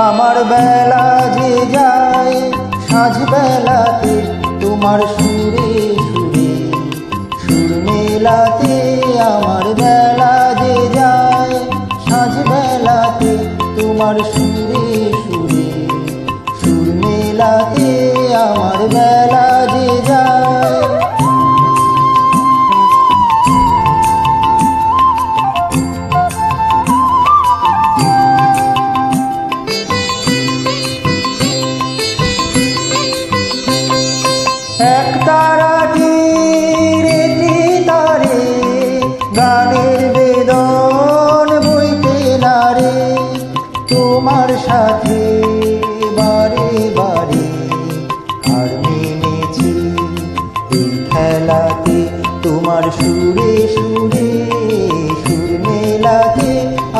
আমার বেলা যে যায় সাঁঝ বেলাতে তোমার সুরে সুরে সুর মেলাতে। আমার বেলা যে যায় সাঁঝ বেলাতে তোমার সুরে সুরে সুর মেলাতে। আমার বেলা যে যায় এক তারাটির একটি তারে গানের বেদন বইতে নারে। তোমার সাথে বারে বারে আর মেনেছি এই খেলাতে তোমার সুরে সুরে সুর মেলাতে।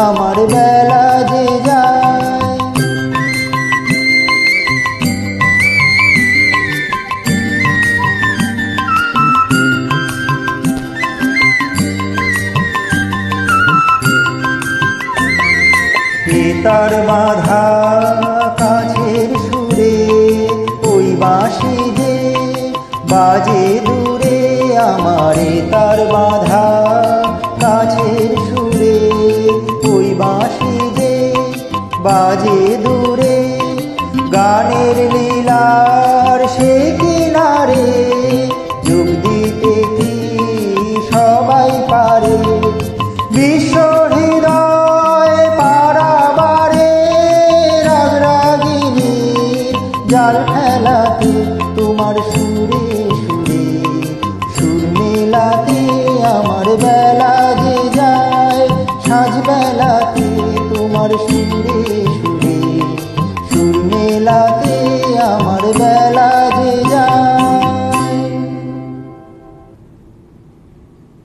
আমার বেলা যে যায় তার বাঁধা কাছের সুরে ওই বাঁশি যে বাজে দূরে। আমার তার বাঁধা কাছের সুরে ওই বাঁশি যে বাজে দূরে। গানের লীলার সে কিনারে যোগ দিতে কি সবাই পারে। বিশ্ব জাল খেলাতে তোমার সুরে সুরে সুর মেলাতে। আমার বেলা যে যায় সাঁঝ বেলাতে তোমার সুরে সুরে সুর মেলাতে।